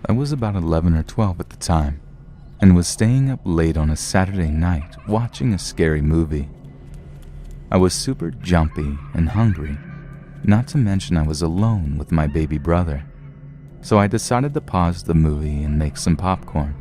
I was about 11 or 12 at the time and was staying up late on a Saturday night watching a scary movie. I was super jumpy and hungry, not to mention I was alone with my baby brother, so I decided to pause the movie and make some popcorn.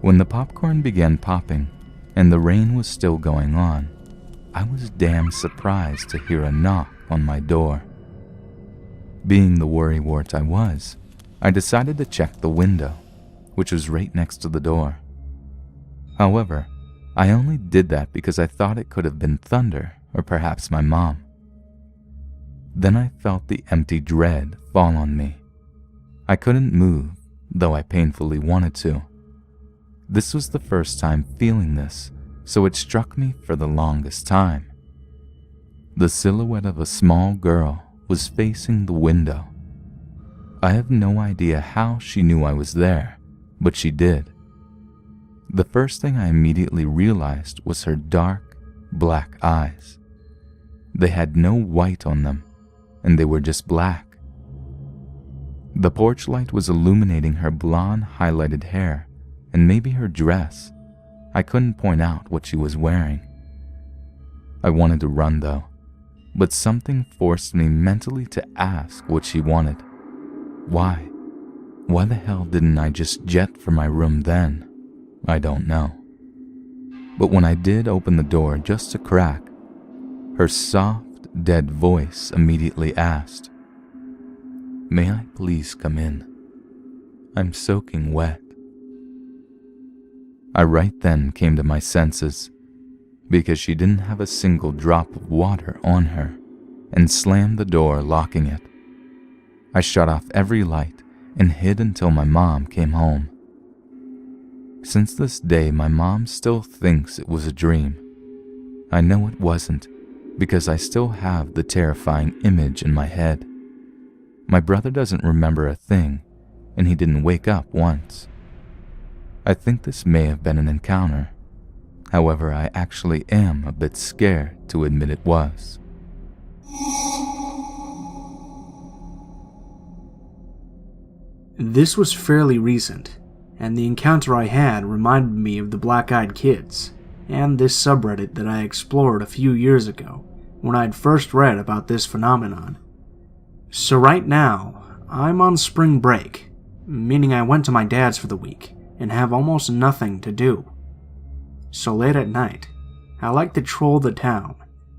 When the popcorn began popping and the rain was still going on, I was damn surprised to hear a knock on my door. Being the worrywart I was, I decided to check the window, which was right next to the door. However, I only did that because I thought it could have been thunder or perhaps my mom. Then I felt the empty dread fall on me. I couldn't move, though I painfully wanted to. This was the first time feeling this, so it struck me for the longest time. The silhouette of a small girl was facing the window. I have no idea how she knew I was there, but she did. The first thing I immediately realized was her dark, black eyes. They had no white on them, and they were just black. The porch light was illuminating her blonde, highlighted hair, and maybe her dress. I couldn't point out what she was wearing. I wanted to run though, but something forced me mentally to ask what she wanted. Why? Why the hell didn't I just jet for my room then? I don't know. But when I did open the door just a crack, her soft, dead voice immediately asked, "May I please come in? I'm soaking wet." I right then came to my senses, because she didn't have a single drop of water on her, and slammed the door, locking it. I shut off every light and hid until my mom came home. Since this day, my mom still thinks it was a dream. I know it wasn't, because I still have the terrifying image in my head. My brother doesn't remember a thing, and he didn't wake up once. I think this may have been an encounter. However, I actually am a bit scared to admit it was. This was fairly recent, and the encounter I had reminded me of the Black-Eyed Kids, and this subreddit that I explored a few years ago when I'd first read about this phenomenon. So right now, I'm on spring break, meaning I went to my dad's for the week and have almost nothing to do. So late at night, I like to troll the town,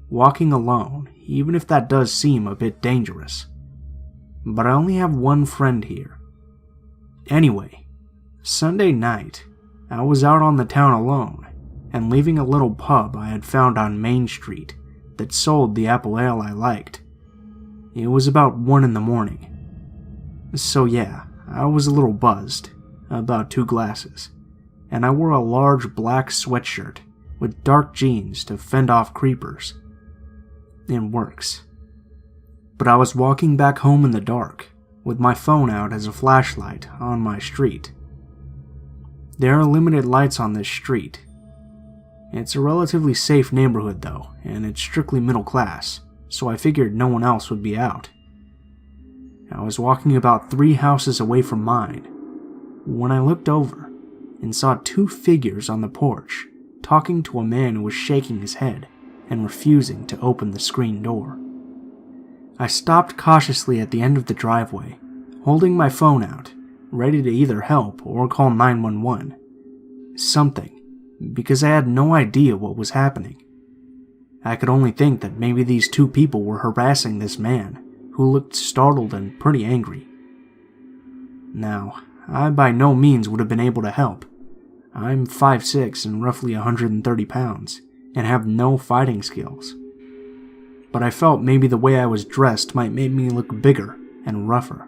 walking alone, even if that does seem a bit dangerous. But I only have one friend here. Anyway, Sunday night, I was out on the town alone and leaving a little pub I had found on Main Street that sold the apple ale I liked. It was about 1 a.m. So yeah, I was a little buzzed, about 2 glasses, and I wore a large black sweatshirt with dark jeans to fend off creepers. It works. But I was walking back home in the dark, with my phone out as a flashlight on my street. There are limited lights on this street. It's a relatively safe neighborhood though, and it's strictly middle class, so I figured no one else would be out. I was walking about 3 houses away from mine, when I looked over and saw 2 figures on the porch talking to a man who was shaking his head and refusing to open the screen door. I stopped cautiously at the end of the driveway, holding my phone out, ready to either help or call 911. Something, because I had no idea what was happening. I could only think that maybe these 2 people were harassing this man, who looked startled and pretty angry. Now, I by no means would have been able to help. I'm 5'6" and roughly 130 pounds, and have no fighting skills. But I felt maybe the way I was dressed might make me look bigger and rougher,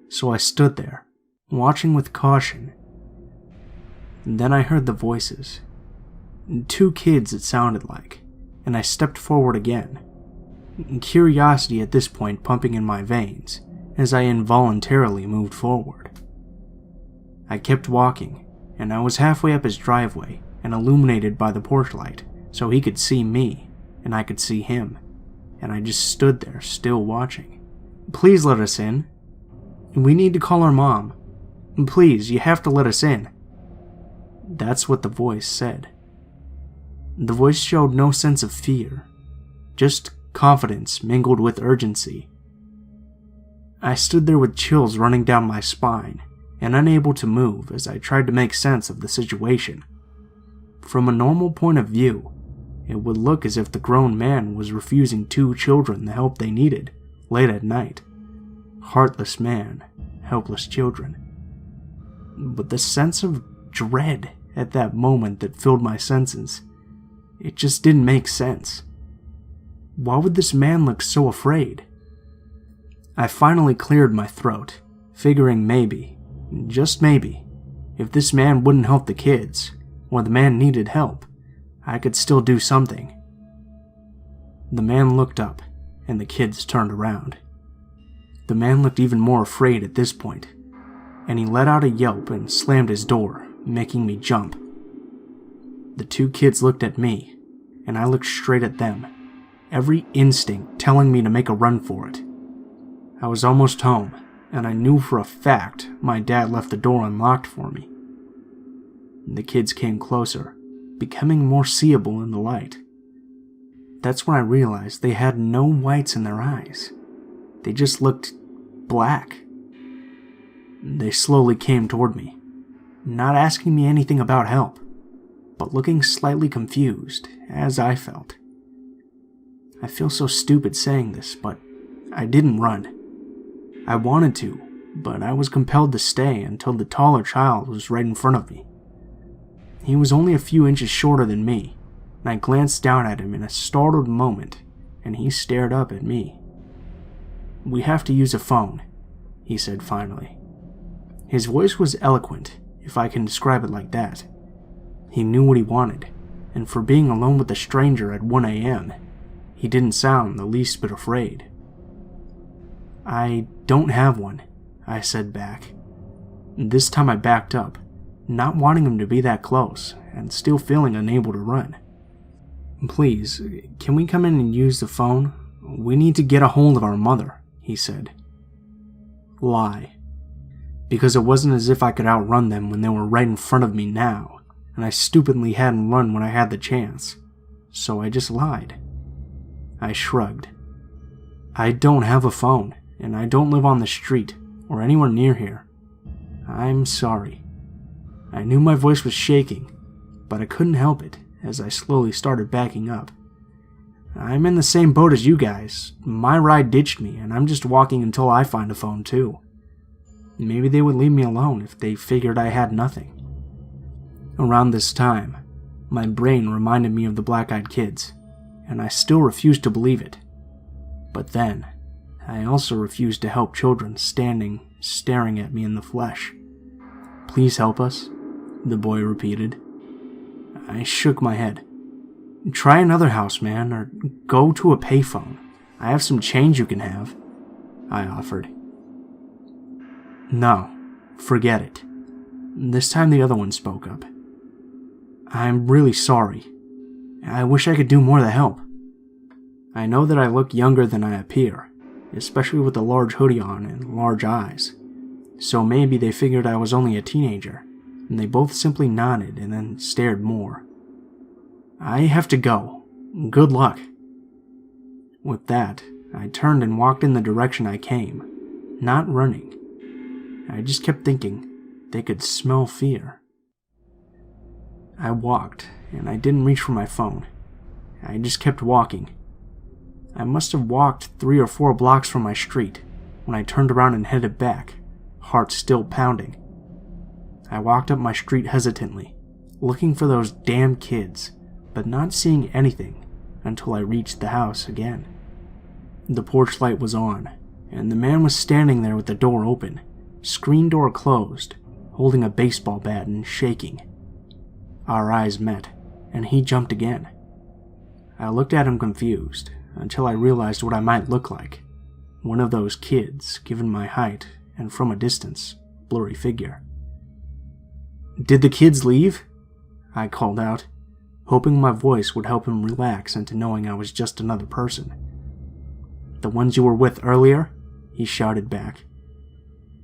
so I stood there, watching with caution. Then I heard the voices. 2 kids it sounded like, and I stepped forward again, curiosity at this point pumping in my veins as I involuntarily moved forward. I kept walking, and I was halfway up his driveway and illuminated by the porch light, so he could see me, and I could see him, and I just stood there, still watching. "Please let us in. We need to call our mom. Please, you have to let us in." That's what the voice said. The voice showed no sense of fear, just confidence mingled with urgency. I stood there with chills running down my spine and unable to move as I tried to make sense of the situation. From a normal point of view, it would look as if the grown man was refusing 2 children the help they needed late at night. Heartless man, helpless children. But the sense of dread at that moment that filled my senses, it just didn't make sense. Why would this man look so afraid? I finally cleared my throat, figuring maybe, just maybe, if this man wouldn't help the kids, or the man needed help, I could still do something. The man looked up, and the kids turned around. The man looked even more afraid at this point, and he let out a yelp and slammed his door, making me jump. The 2 kids looked at me, and I looked straight at them, every instinct telling me to make a run for it. I was almost home, and I knew for a fact my dad left the door unlocked for me. The kids came closer, becoming more seeable in the light. That's when I realized they had no whites in their eyes. They just looked black. They slowly came toward me, not asking me anything about help, but looking slightly confused, as I felt. I feel so stupid saying this, but I didn't run. I wanted to, but I was compelled to stay until the taller child was right in front of me. He was only a few inches shorter than me, and I glanced down at him in a startled moment, and he stared up at me. "We have to use a phone," he said finally. His voice was eloquent, if I can describe it like that. He knew what he wanted, and for being alone with a stranger at 1 a.m., he didn't sound the least bit afraid. "I don't have one," I said back. This time I backed up, not wanting him to be that close, and still feeling unable to run. "Please, can we come in and use the phone? We need to get a hold of our mother," he said. Lie. Because it wasn't as if I could outrun them when they were right in front of me now, and I stupidly hadn't run when I had the chance, so I just lied. I shrugged. "I don't have a phone, and I don't live on the street, or anywhere near here. I'm sorry." I knew my voice was shaking, but I couldn't help it as I slowly started backing up. "I'm in the same boat as you guys. My ride ditched me, and I'm just walking until I find a phone too. Maybe they would leave me alone if they figured I had nothing." Around this time, my brain reminded me of the black-eyed kids, and I still refused to believe it. But then, I also refused to help children staring at me in the flesh. "Please help us," the boy repeated. I shook my head. "Try another house, man, or go to a payphone. I have some change you can have," I offered. "No, forget it." This time the other one spoke up. "I'm really sorry. I wish I could do more to help. I know that I look younger than I appear, especially with a large hoodie on and large eyes. So maybe they figured I was only a teenager, and they both simply nodded and then stared more. I have to go. Good luck." With that, I turned and walked in the direction I came, not running. I just kept thinking they could smell fear. I walked, and I didn't reach for my phone. I just kept walking. I must have walked 3 or 4 blocks from my street when I turned around and headed back, heart still pounding. I walked up my street hesitantly, looking for those damn kids, but not seeing anything until I reached the house again. The porch light was on, and the man was standing there with the door open, screen door closed, holding a baseball bat and shaking. Our eyes met, and he jumped again. I looked at him confused, until I realized what I might look like. One of those kids, given my height, and from a distance, blurry figure. "Did the kids leave?" I called out, hoping my voice would help him relax into knowing I was just another person. "The ones you were with earlier?" he shouted back.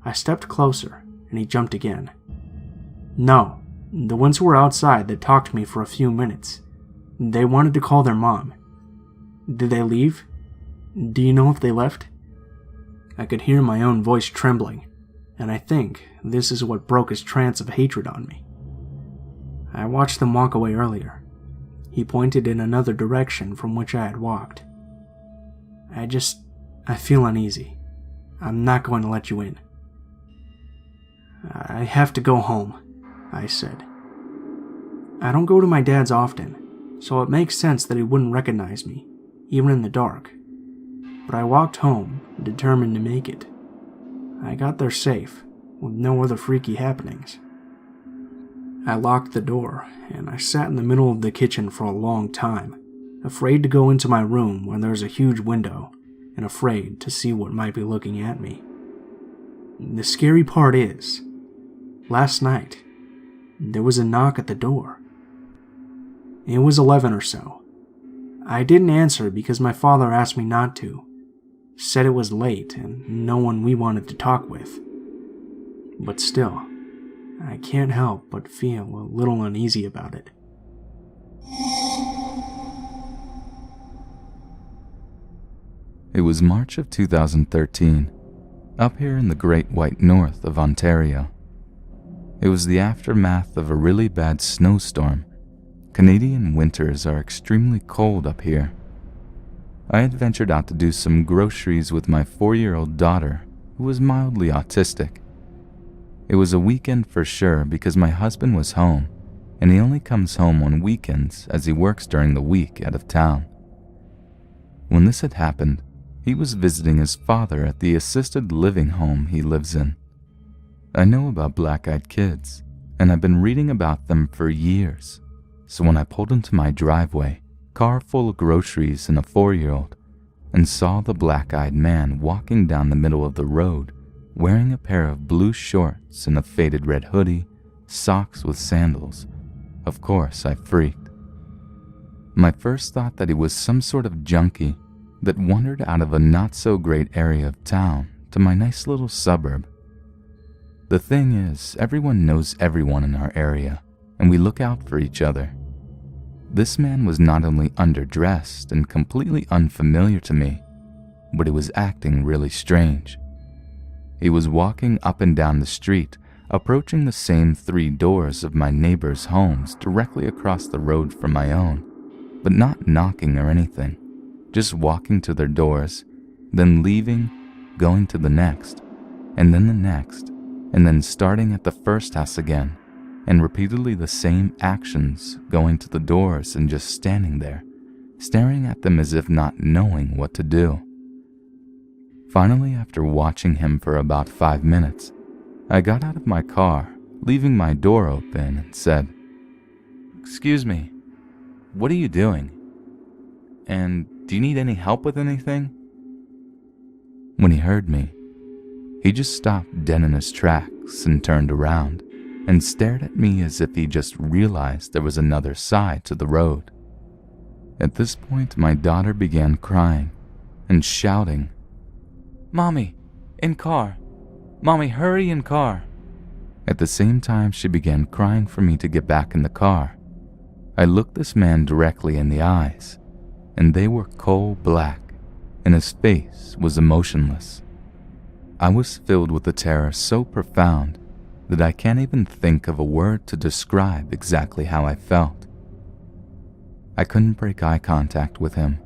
I stepped closer, and he jumped again. No, the ones who were outside that talked to me for a few minutes. They wanted to call their mom. Did they leave? Do you know if they left? I could hear my own voice trembling, and I think this is what broke his trance of hatred on me. I watched them walk away earlier. He pointed in another direction from which I had walked. I feel uneasy. I'm not going to let you in. I have to go home, I said. I don't go to my dad's often, so it makes sense that he wouldn't recognize me, even in the dark. But I walked home, determined to make it. I got there safe, with no other freaky happenings. I locked the door, and I sat in the middle of the kitchen for a long time, afraid to go into my room where there's a huge window, and afraid to see what might be looking at me. The scary part is, last night, there was a knock at the door. It was 11 or so. I didn't answer because my father asked me not to, said it was late and no one we wanted to talk with. But still, I can't help but feel a little uneasy about it. It was March of 2013, up here in the Great White North of Ontario. It was the aftermath of a really bad snowstorm. Canadian winters are extremely cold up here. I had ventured out to do some groceries with my 4-year-old daughter, who was mildly autistic. It was a weekend for sure because my husband was home, and he only comes home on weekends as he works during the week out of town. When this had happened, he was visiting his father at the assisted living home he lives in. I know about black-eyed kids, and I've been reading about them for years. So when I pulled into my driveway, car full of groceries and a 4-year-old, and saw the black-eyed man walking down the middle of the road, wearing a pair of blue shorts and a faded red hoodie, socks with sandals, of course I freaked. My first thought that he was some sort of junkie that wandered out of a not-so-great area of town to my nice little suburb. The thing is, everyone knows everyone in our area, and we look out for each other. This man was not only underdressed and completely unfamiliar to me, but he was acting really strange. He was walking up and down the street, approaching the same 3 doors of my neighbors' homes directly across the road from my own, but not knocking or anything, just walking to their doors, then leaving, going to the next, and then the next, and then starting at the first house again, and repeatedly the same actions, going to the doors and just standing there, staring at them as if not knowing what to do. Finally, after watching him for about 5 minutes, I got out of my car, leaving my door open, and said, "Excuse me, what are you doing? And do you need any help with anything?" When he heard me, he just stopped dead in his tracks and turned around and stared at me as if he just realized there was another side to the road. At this point, my daughter began crying and shouting, "Mommy, in car! Mommy, hurry in car!" At the same time, she began crying for me to get back in the car. I looked this man directly in the eyes, and they were coal black, and his face was emotionless. I was filled with a terror so profound that I can't even think of a word to describe exactly how I felt. I couldn't break eye contact with him,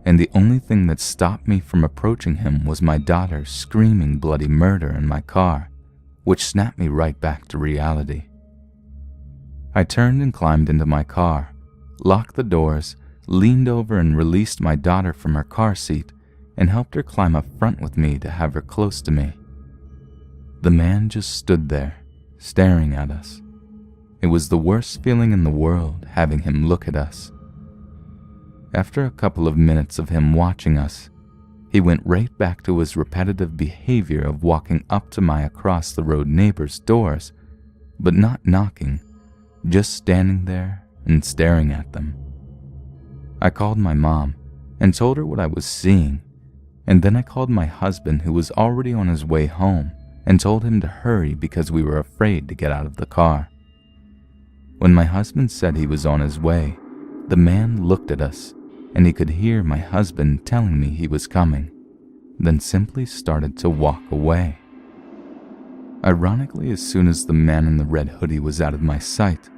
and the only thing that stopped me from approaching him was my daughter screaming bloody murder in my car, which snapped me right back to reality. I turned and climbed into my car, locked the doors, leaned over and released my daughter from her car seat, and helped her climb up front with me to have her close to me. The man just stood there, staring at us. It was the worst feeling in the world having him look at us. After a couple of minutes of him watching us, he went right back to his repetitive behavior of walking up to my across-the-road neighbors' doors, but not knocking, just standing there and staring at them. I called my mom and told her what I was seeing, and then I called my husband, who was already on his way home, and told him to hurry because we were afraid to get out of the car. When my husband said he was on his way, the man looked at us, and he could hear my husband telling me he was coming, then simply started to walk away. Ironically, as soon as the man in the red hoodie was out of my sight,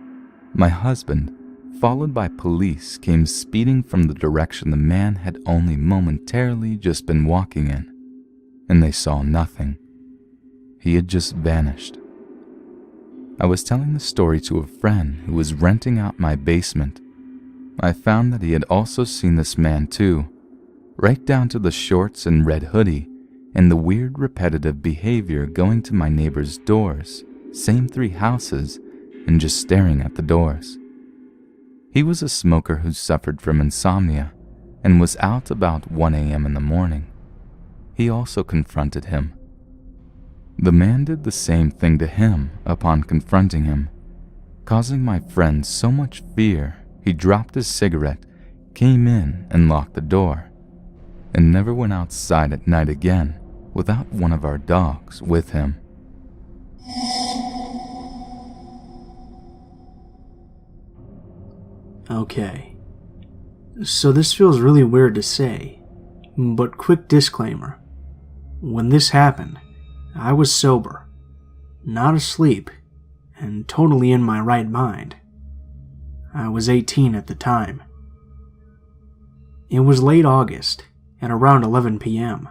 my husband, followed by police, came speeding from the direction the man had only momentarily just been walking in, and they saw nothing. He had just vanished. I was telling the story to a friend who was renting out my basement. I found that he had also seen this man too, right down to the shorts and red hoodie, and the weird repetitive behavior going to my neighbor's doors, same 3 houses, and just staring at the doors. He was a smoker who suffered from insomnia and was out about 1 a.m. in the morning. He also confronted him. The man did the same thing to him upon confronting him, causing my friend so much fear he dropped his cigarette, came in and locked the door, and never went outside at night again without one of our dogs with him. Okay, so this feels really weird to say, but quick disclaimer. When this happened, I was sober, not asleep, and totally in my right mind. I was 18 at the time. It was late August, at around 11 p.m.,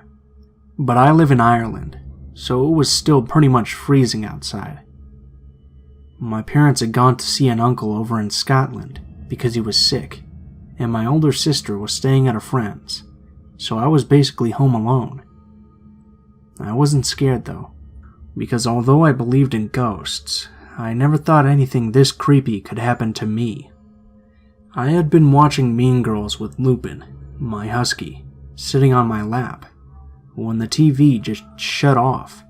but I live in Ireland, so it was still pretty much freezing outside. My parents had gone to see an uncle over in Scotland because he was sick, and my older sister was staying at a friend's, so I was basically home alone. I wasn't scared though, because although I believed in ghosts, I never thought anything this creepy could happen to me. I had been watching Mean Girls with Lupin, my husky, sitting on my lap, when the TV just shut off.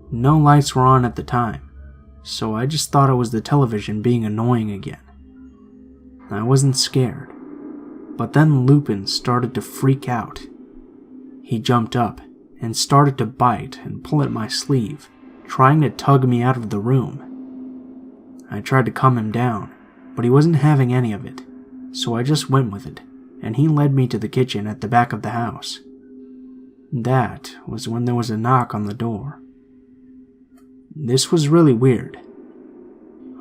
No lights were on at the time, so I just thought it was the television being annoying again. I wasn't scared, but then Lupin started to freak out. He jumped up and started to bite and pull at my sleeve, trying to tug me out of the room. I tried to calm him down, but he wasn't having any of it, so I just went with it, and he led me to the kitchen at the back of the house. That was when there was a knock on the door. This was really weird.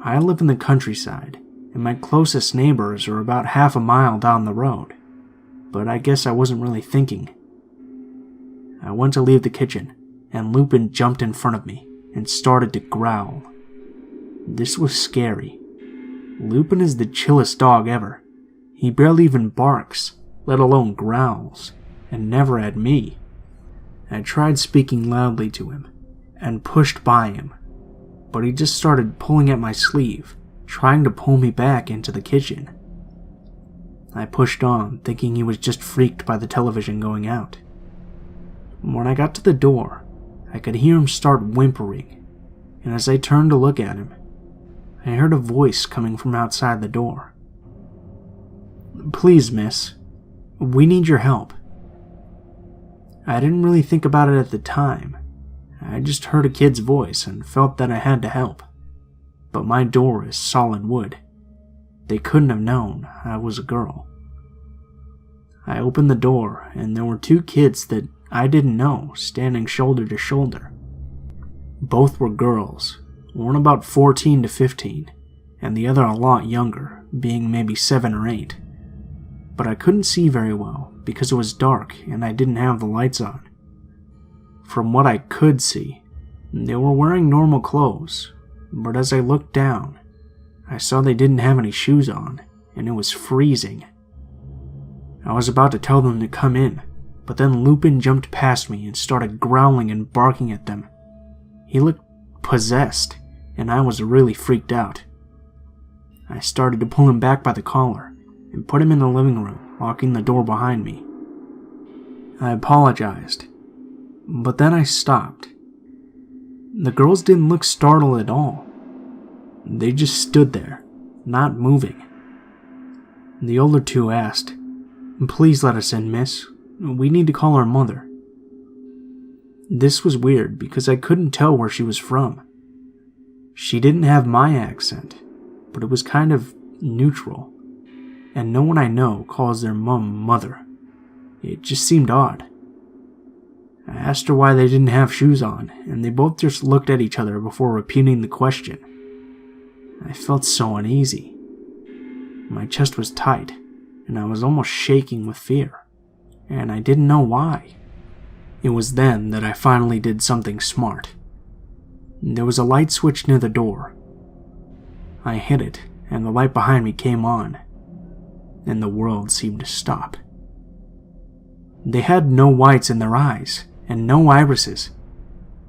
I live in the countryside, and my closest neighbors are about half a mile down the road, but I guess I wasn't really thinking. I went to leave the kitchen, and Lupin jumped in front of me and started to growl. This was scary. Lupin is the chillest dog ever. He barely even barks, let alone growls, and never at me. I tried speaking loudly to him, and pushed by him, but he just started pulling at my sleeve, trying to pull me back into the kitchen. I pushed on, thinking he was just freaked by the television going out. When I got to the door, I could hear him start whimpering, and as I turned to look at him, I heard a voice coming from outside the door. "Please, miss, we need your help." I didn't really think about it at the time. I just heard a kid's voice and felt that I had to help. But my door is solid wood. They couldn't have known I was a girl. I opened the door, and there were 2 kids that I didn't know standing shoulder to shoulder. Both were girls, one about 14 to 15, and the other a lot younger, being maybe 7 or 8. But I couldn't see very well because it was dark and I didn't have the lights on. From what I could see, they were wearing normal clothes, but as I looked down, I saw they didn't have any shoes on, and it was freezing. I was about to tell them to come in, but then Lupin jumped past me and started growling and barking at them. He looked possessed, and I was really freaked out. I started to pull him back by the collar and put him in the living room, locking the door behind me. I apologized, but then I stopped. The girls didn't look startled at all. They just stood there, not moving. The older 2 asked, "Please let us in, miss. We need to call our mother." This was weird because I couldn't tell where she was from. She didn't have my accent, but it was kind of neutral, and no one I know calls their mum mother. It just seemed odd. I asked her why they didn't have shoes on, and they both just looked at each other before repeating the question. I felt so uneasy. My chest was tight, and I was almost shaking with fear, and I didn't know why. It was then that I finally did something smart. There was a light switch near the door. I hit it, and the light behind me came on, and the world seemed to stop. They had no whites in their eyes, and no irises.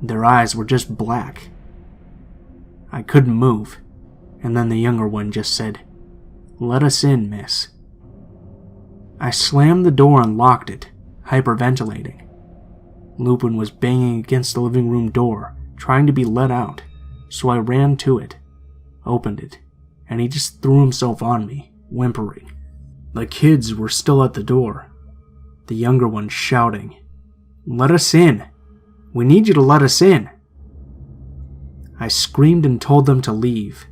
Their eyes were just black. I couldn't move, and then the younger one just said, "Let us in, miss." I slammed the door and locked it, hyperventilating. Lupin was banging against the living room door, trying to be let out, so I ran to it, opened it, and he just threw himself on me, whimpering. The kids were still at the door, the younger one shouting, "Let us in! We need you to let us in!" I screamed and told them to leave,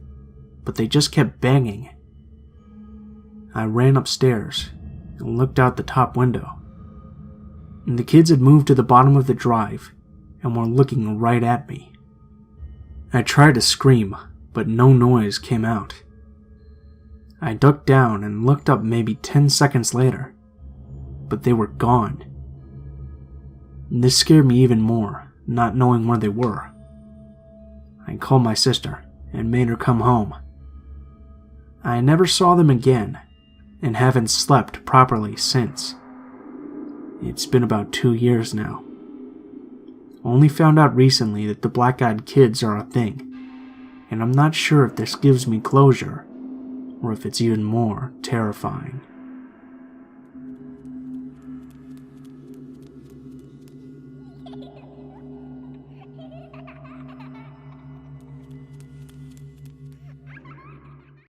but they just kept banging. I ran upstairs and looked out the top window. And the kids had moved to the bottom of the drive and were looking right at me. I tried to scream, but no noise came out. I ducked down and looked up maybe 10 seconds later, but they were gone. This scared me even more, not knowing where they were. I called my sister and made her come home. I never saw them again and haven't slept properly since. It's been about 2 years now. Only found out recently that the black-eyed kids are a thing, and I'm not sure if this gives me closure or if it's even more terrifying.